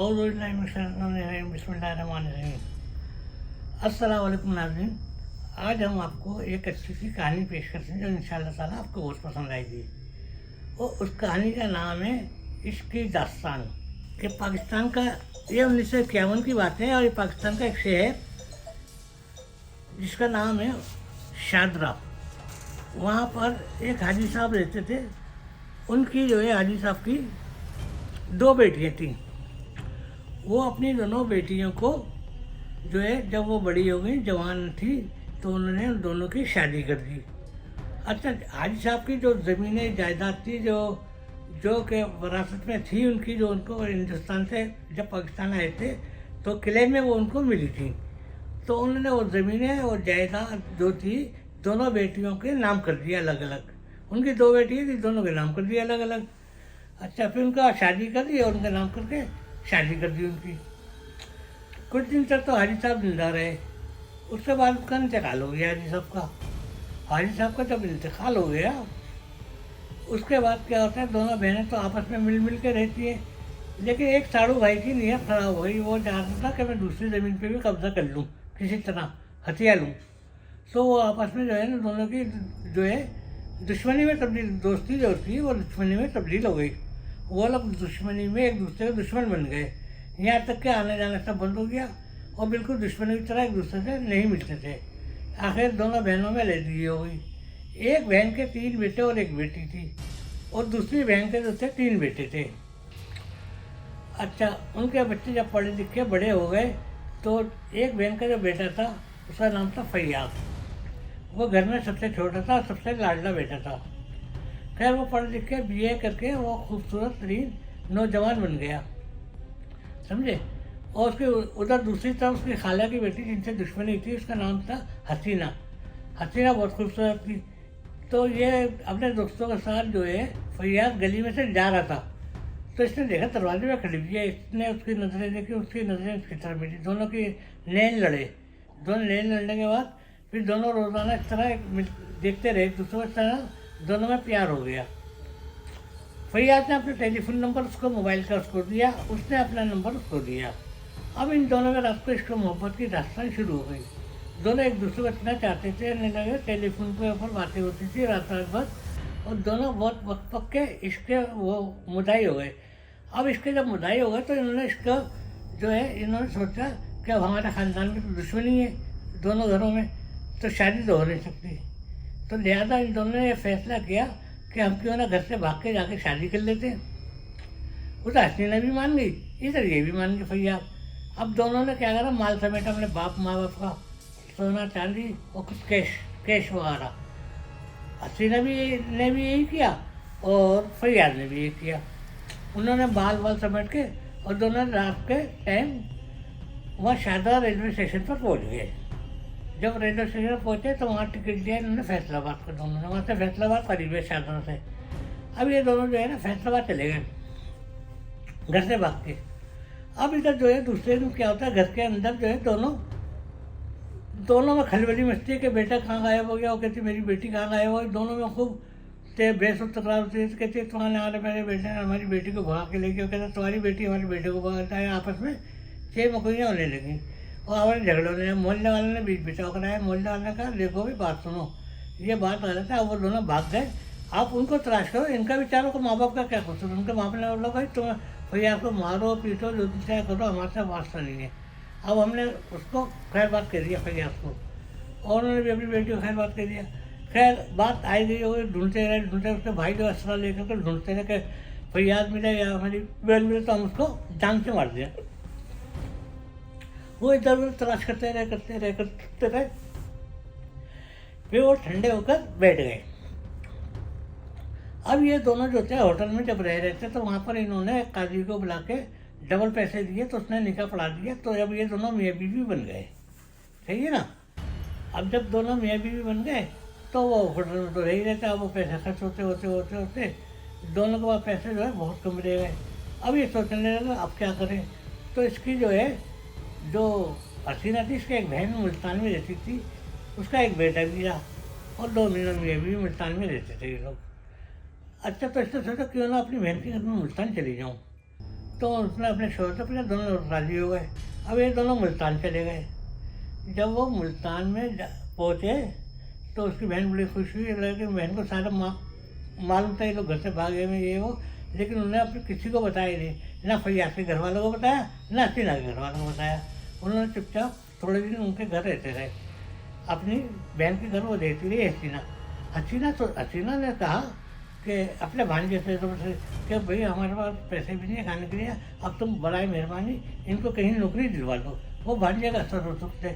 बिस्मिल्लाहिर्रहमानिर्रहीम। अस्सलाम वालेकुम नाज़रीन। आज हम आपको एक अच्छी सी कहानी पेश करते हैं जो इंशाअल्लाह ताला आपको बहुत पसंद आएगी। और उस कहानी का नाम है इश्क की दास्तान। ये पाकिस्तान का, ये 1951 की बात है और ये पाकिस्तान का एक शहर जिसका नाम है शादरा। वहाँ पर एक हाजी साहब रहते थे। उनकी जो है हाजी साहब की 2 बेटियाँ थीं। वो अपनी दोनों बेटियों को जो है जब वो बड़ी हो गई, जवान थी, तो उन्होंने उन दोनों की शादी कर दी। अच्छा, हाजी साहब की जो ज़मीनें जायदाद थी जो जो के विरासत में थी उनकी, जो उनको हिंदुस्तान से जब पाकिस्तान आए थे तो किले में वो उनको मिली थी। तो उन्होंने वो ज़मीनें और जायदाद जो थी दोनों बेटियों के नाम कर दिया अलग अलग। उनकी 2 बेटियाँ थी, दोनों के नाम कर दिया अलग अलग। अच्छा, फिर उनका शादी कर दी और उनका नाम करके शादी कर दी उनकी। कुछ दिन तक तो हाजी साहब जिंदा रहे। उसके बाद उसका इंतकाल हो गया हाजी साहब का। हाजी साहब का जब इंतकाल हो गया उसके बाद क्या होता है, दोनों बहनें तो आपस में मिल मिल के रहती हैं, लेकिन एक साड़ू भाई की नीयत खराब हो गई। वो चाहता था कि मैं दूसरी ज़मीन पे भी कब्जा कर लूँ, किसी तरह हथिया लूँ। तो वो आपस में जो है ना दोनों की जो है दुश्मनी में तब्दील, दोस्ती जो होती है वो दुश्मनी में तब्दील हो गई। वो लोग दुश्मनी में एक दूसरे के दुश्मन बन गए। यहाँ तक के आने जाना सब बंद हो गया और बिल्कुल दुश्मनी की तरह एक दूसरे से नहीं मिलते थे। आखिर दोनों बहनों में लड़ाई हो गई। एक बहन के 3 बेटे और एक बेटी थी और दूसरी बहन के जो थे 3 बेटे थे। अच्छा, उनके बच्चे जब पढ़े लिखे बड़े हो गए तो एक बहन का जो बेटा था उसका नाम था फैयाज। वो घर में सबसे छोटा था, सबसे लाडला बेटा था। खैर वो पढ़ लिख के BA करके वो खूबसूरत तरीन नौजवान बन गया, समझे। और उसके उधर दूसरी तरफ उसकी खाला की बेटी जिनसे दुश्मनी थी, उसका नाम था हसीना। हसीना बहुत खूबसूरत थी। तो ये अपने दोस्तों के साथ जो है फैयाज गली में से जा रहा था, तो इसने देखा दरवाजे में खड़ी हुई है। इसने उसकी नज़रें देखी, उसकी नज़रें उसकी तरफ मिली, दोनों की नैन लड़े। दोनों नैन लड़ने के बाद फिर दोनों रोज़ाना इस तरह देखते रहे एक दूसरे को, इस तरह दोनों में प्यार हो गया। फैयाज ने अपना टेलीफोन नंबर उसको मोबाइल का उसको दिया, उसने अपना नंबर उसको दिया। अब इन दोनों में रात को इश्क मोहब्बत की दास्तान शुरू हो गई। दोनों एक दूसरे को इतना चाहते थे, लगे टेलीफोन पे ऊपर बातें होती थी रात रात भर, और दोनों बहुत वक्त पक्के इश्क के वो मुदाई हो गए। अब इसके जब मुदाई हो गए तो इन्होंने इसका जो है इन्होंने सोचा कि अब हमारे ख़ानदान की तो दुश्मनी है दोनों घरों में, तो शादी तो हो नहीं सकती। तो लिहाजा इन दोनों ने यह फैसला किया कि हम क्यों ना घर से भाग के जाके शादी कर लेते हैं। उधर हसीना भी मान गई, इधर ये भी मान गई फैयाज। अब दोनों ने क्या करा, माल समेटा अपने माँ बाप का, सोना चांदी और कुछ कैश वगैरह। हसीना ने भी यही किया और फैयाज ने भी यही किया। उन्होंने बाल समेट के और दोनों रात के टाइम वहाँ शादरा रेलवे स्टेशन पर पहुँच गए। जब रेलवे स्टेशन पहुँचे तो वहाँ टिकट दिया इन्होंने फैसलाबाद को। दोनों ने वहाँ से फैसलाबाद करीब है शादरा से। अब ये दोनों जो है ना फैसलाबाद चले गए घर से भाग के। अब इधर जो है दूसरे दिन क्या होता है, घर के अंदर जो है दोनों में खलबली मचती है कि बेटा कहाँ गायब हो गया। वो कहती मेरी बेटी कहाँ गायब हो गई। दोनों में खूब बहस और तकरार होती है। कहती तुम्हारे मेरे बेटे ने हमारी बेटी को भगा के ले गया। कहता तुम्हारी बेटी हमारे बेटे को भगाता है। आपस में 6 मकोइयाँ होने लगी और हमारे झगड़े होने। मोहल्ले वाले ने बीच बिचाव कराया। मोहल्ले वाले ने कहा देखो भी बात सुनो, ये बात गलत है। अब वो दोनों भाग गए, आप उनको तलाश करो। इनका बेचारों को माँ बाप का क्या कसूर। उनके माँ बाप ने बोला भाई तुम भैया आपको मारो पीटो जो चाहे करो, हमारे साथ वास्ता नहीं है। अब हमने उसको खैर बात कर दिया फैयाज को, और उन्होंने भी अपनी बेटी को खैर बात कर दिया। खैर बात आई गई हो गई, ढूंढते रहे। उसके भाई जो असरा लेकर के ढूंढते रहे कि फैयाज मिले या हमारी बेल मिले तो हम उसको जान से मार दिया। वो इधर उधर तलाश करते रहे। फिर वो ठंडे होकर बैठ गए। अब ये दोनों जो थे होटल में जब रह रहे थे तो वहाँ पर इन्होंने काजी को बुला के डबल पैसे दिए, तो उसने निकाह पढ़ा दिया। तो अब ये दोनों मियाँ बीवी बन गए, सही है ना। अब जब दोनों मियाँ बीवी बन गए तो वो होटल में तो रह ही रहता। अब वो पैसे खर्च होते दोनों के पास पैसे जो है बहुत कम रह गए। अब ये सोचने लगा अब क्या करें। तो इसकी जो है जो हसीना थी, इसकी एक बहन मुल्तान में रहती थी, उसका एक बेटा भी रहा और 2 मियाँ बीवी मुल्तान में रहते थे ये लोग। अच्छा, तो इसने सोचा क्यों ना अपनी बहन के घर में मुल्तान चली जाऊँ। तो उसने अपने शोहर से पूछा, दोनों राज़ी हो गए। अब ये दोनों मुल्तान चले गए। जब वो मुल्तान में पहुँचे तो उसकी बहन बड़ी खुश हुई, लेकिन बहन को सारा मालूम था ये लोग घर से भागे में ये वो, लेकिन उन्होंने अपने किसी को बताया नहीं, ना फैयाज के घर वालों को बताया, ना हसीना के घर वालों को बताया। उन्होंने चुपचाप थोड़े दिन उनके घर रहते रहे। अपनी बहन के घर वो रहती रही हसीना ने कहा कि अपने भांजे से कि भाई हमारे पास पैसे भी नहीं है खाने के लिए, अब तुम बड़ाई मेहरबानी इनको कहीं नौकरी दिलवा दो। वो भांजे का असर हो सकते,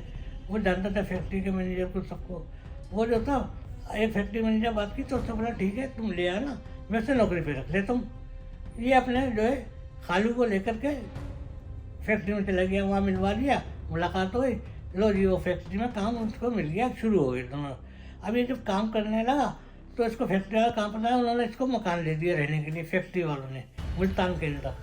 वो जानता था फैक्ट्री के मैनेजर को, सबको। वो जो था एक फैक्ट्री मैनेजर बात की तो उसने बोला ठीक है तुम ले आना, मैं से नौकरी पे रख ले तुम। ये अपने जो है खालू को लेकर के फैक्ट्री में चला गया, वहाँ मिलवा दिया, मुलाकात हो गई, लो जी वो फैक्ट्री में काम उसको मिल गया, शुरू हो गए दोनों। अब ये जब काम करने लगा तो इसको फैक्ट्री वाला काम पता है, उन्होंने इसको मकान दे दिया रहने के लिए, फैक्ट्री वालों ने मुल्तान के अंदर।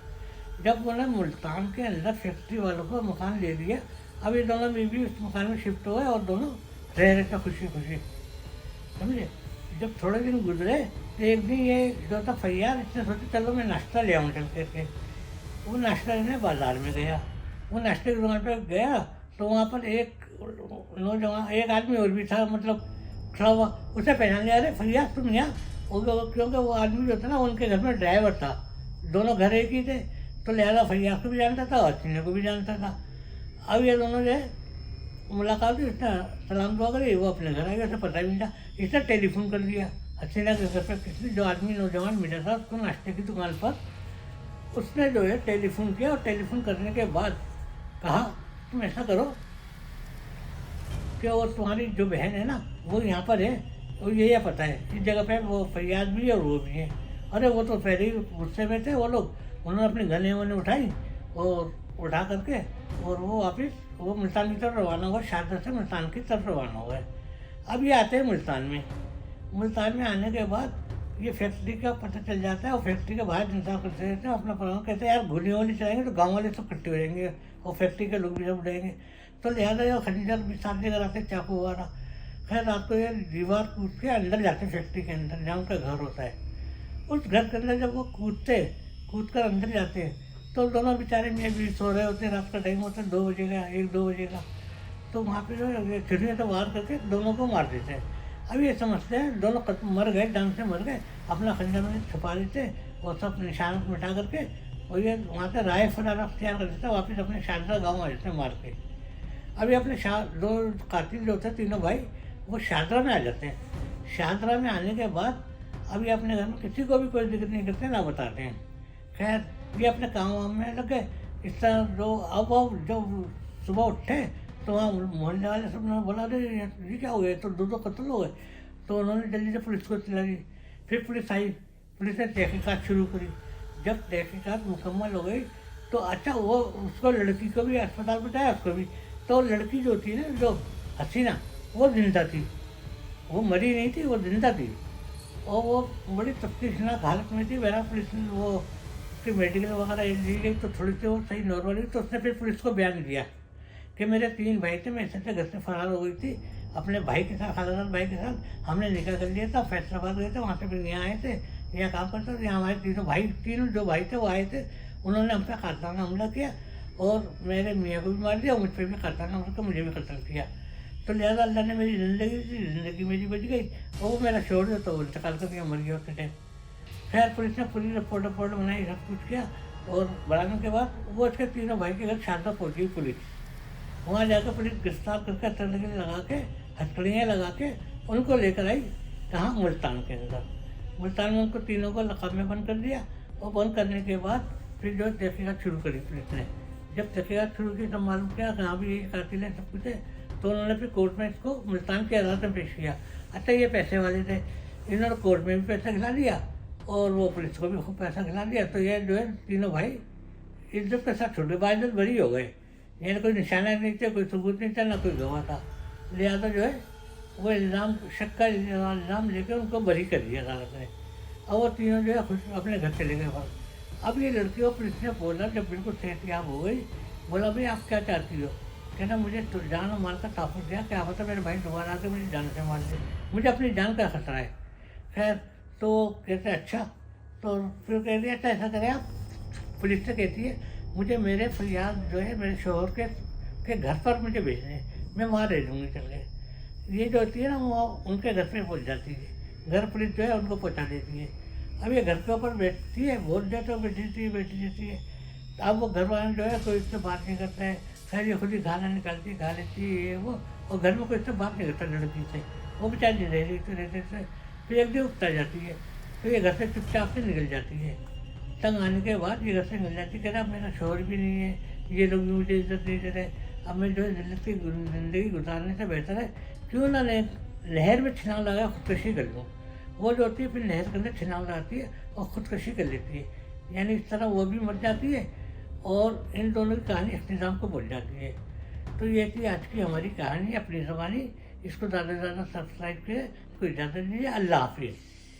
जब उन्होंने मुल्तान के अंदर फैक्ट्री वालों को मकान दे दिया, अब ये दोनों बीवी उस मकान में शिफ्ट हो गए और दोनों रह रहे थे खुशी खुशी, समझे। जब थोड़े दिन गुजरे तो एक दिन ये जो था फैयाज, इसने सोचा चलो मैं नाश्ता ले आऊँ चल करके। वो नाश्ता लेने बाज़ार में गया। वो नाश्ते की दुकान पर गया तो वहाँ पर एक नौजवान, एक आदमी और भी था, मतलब खड़ा हुआ। उसे पहचान लिया, अरे फैयाज तुम यहाँ। क्योंकि वो आदमी जो था ना उनके घर में ड्राइवर था, दोनों घर एक ही थे, तो लिहाजा फैयाज को भी जानता था और हसीना को भी जानता था। अब ये दोनों जो है मुलाकात हुई, इसने सलाम दुआ करी, वो अपने घर आ गया, उसे पता भी नहीं था। इसने टेलीफोन कर दिया हसीना के घर पर, किसने, जो आदमी नौजवान मिला था उसको नाश्ते की दुकान पर, उसने जो है टेलीफोन किया। और टेलीफोन करने के बाद कहा तुम ऐसा करो कि वो तुम्हारी जो बहन है ना वो यहाँ पर है, वो यही पता है इस जगह पे, वो फैयाज भी है और वो भी है। अरे वो तो पहले ही गुस्से में थे वो लोग, उन्होंने अपनी गने वने उठाई और उठा करके और वो वापस वो मुल्तान की तरफ रवाना हुआ, शारदा से मुल्तान की तरफ रवाना हुआ है। अब ये आते हैं मुल्तान में। मुल्तान में आने के बाद ये फैक्ट्री का पता चल जाता है और फैक्ट्री के बाहर इंतजार करते रहते हैं अपना प्रोग्राम, कहते हैं यार गोली वोली चलाएंगे तो गाँव वाले सब इकट्ठे हो जाएंगे और फैक्ट्री के लोग भी सब उड़ेंगे। तो लिहाजा ये खरीदार भी साथ लेकर आते चाकू वगैरह। खैर रात को ये दीवार कूद के अंदर जाते फैक्ट्री के अंदर जहाँ उनका घर होता है। उस घर के अंदर जब वो कूद कर अंदर जाते हैं तो दोनों बेचारे मियाँ बीवी सो रहे होते हैं, रात का टाइम होता है 2 बजे का, 1-2 बजे का। तो वहाँ पे जो है छिड़ियों से वार करके दोनों को मार देते हैं। अब ये समझते हैं दोनों मर गए, जान से मर गए, अपना खंजर में छुपा लेते और सब निशान मिटा करके और ये वहाँ से राय फरार अख्तियार कर देते, वापस अपने शारदा गाँव आ जाते हैं मार के। अभी अपने दो कातिल जो होते हैं तीनों भाई, वो शारदा में आ जाते हैं। शारदा में आने के बाद अब ये अपने घर में किसी को भी कोई दिक्कत नहीं करते, ना बताते हैं। खैर ये अपने काम वाम में लग गए। इस तरह जो अब जब सुबह उठे तो वहाँ मोहल्ले वाले सब ने बोला अरे ये क्या हो गया, तो 2 कत्ल हो गए। तो उन्होंने जल्दी से पुलिस को चिल्ला दी। फिर पुलिस आई, पुलिस ने तहकीकात शुरू करी। जब तहकीकात मुकम्मल हो गई तो अच्छा वो उसको लड़की को भी अस्पताल पहुँचाया, उसको भी। तो लड़की जो थी ना, जो हसीना, वो जिंदा थी, वो मरी नहीं थी, वो जिंदा थी और वो बड़ी तफ्तीशनाक हालत में थी। बहरहाल पुलिस ने वो उसकी मेडिकल वगैरह ली गई तो थोड़ी सी वो सही नॉर्मल हुई। तो उसने फिर पुलिस को बयान दिया कि मेरे 3 भाई थे, मैं ऐसे घर से फरार हो गई थी अपने भाई के साथ, खालाजाद भाई के साथ। हमने निकाह कर लिया था, फैसलाबाद गए थे, वहाँ से फिर यहाँ आए थे, यहाँ काम करते थे। यहाँ हमारे तीनों जो भाई थे वो आए थे, उन्होंने हम पे कातलाना हमला किया और मेरे मियाँ को भी मार दिया, मुझ पर भी कातलाना हमला किया, मुझे भी कत्ल किया। तो लिहाजा अल्लाह ने मेरी ज़िंदगी मेरी बच गई और वो मेरा छोड़ दो तो इंतकाल करके मर गया उसके टाइम। खैर पुलिस ने पूरी रिपोर्ट बनाई, सब कुछ किया और बढ़ाने के बाद वो उसके तीनों भाई के घर शारदा पहुँची पुलिस। वहाँ जाकर पुलिस गिरफ्तार करके हथकड़ियाँ लगा के हथकड़ियाँ लगा के उनको लेकर आई कहाँ, मुल्तान के अंदर। मुल्तान में उनको तीनों को लक़ब में बंद कर दिया और बंद करने के बाद फिर जो तहकीकात शुरू करी पुलिस ने। जब तहकीकात शुरू की तब मालूम किया कि हाँ भी ये कातिल है, सब कुछ है। तो उन्होंने फिर कोर्ट में इसको मुल्तान की अदालत में पेश किया। अच्छा ये पैसे वाले थे, इन्होंने कोर्ट में भी पैसा खिला दिया और वो पुलिस को भी खूब पैसा खिला दिया। तो ये जो है तीनों भाई इज्जत के साथ छोटे बाइज्जत बरी हो गए। यानी कोई निशाना नहीं थे, कोई सबूत नहीं था, ना कोई गवाह था। लिहाजा जो है वो इल्ज़ाम शक का इल्ज़ाम लेकर उनको बरी कर दिया अदालत ने और वो तीनों जो है खुश अपने घर चले गए बाहर। अब ये लड़की को पुलिस ने बोला, जब बिल्कुल सेहतियाब हो गई, बोला भाई आप क्या चाहती हो? कहना मुझे तो जान और माल का तहफ़्फ़ुज़ दिया, क्या पता मेरे भाई दोबारा आके मुझे जान से मार दे, मुझे अपनी जान का खतरा है। खैर तो कहते अच्छा, तो फिर कह दिया अच्छा ऐसा करें आप पुलिस से कहती है मुझे मेरे फरियाद जो है मेरे शोहर के घर पर मुझे भेजने हैं, मैं वहाँ रह लूँगी चल के। ये जो होती है ना वो उनके घर पे पहुँच जाती है, घर पुलिस जो है उनको पहुँचा देती है। अब ये घर के ऊपर बैठती है, बहुत देर तक बैठी रहती है। तो अब वो घर वाले जो है कोई इससे बात नहीं करता है, खैर ये खुद ही खाना निकालती खा लेती है ये वो, और घर में कोई इससे बात नहीं करता लड़की से, वो बेचारी रहते फिर एक दिन उगता जाती है, तो ये घर से चुपचाप से निकल जाती है। तंग आने के बाद ये घर से निकल जाती है, कह रहा अब मेरा शोहर भी नहीं है, ये लोग भी मुझे इज्जत नहीं दे रहे, अब मैं जो है ज़िंदगी गुजारने से बेहतर है क्यों ना नहर में छलांग लगा खुदकशी कर लूँ। वो जो होती है फिर नहर के अंदर छलांग लगाती है और ख़ुदकशी कर लेती है, यानी इस तरह वो भी मर जाती है और इन दोनों की कहानी इख्तिताम को बोल जाती है। तो ये थी आज की हमारी कहानी अपनी ज़बानी। इसको ज़्यादा से ज़्यादा सब्सक्राइब करें, कोई इजाज़त दीजिए, अल्लाह हाफिज़।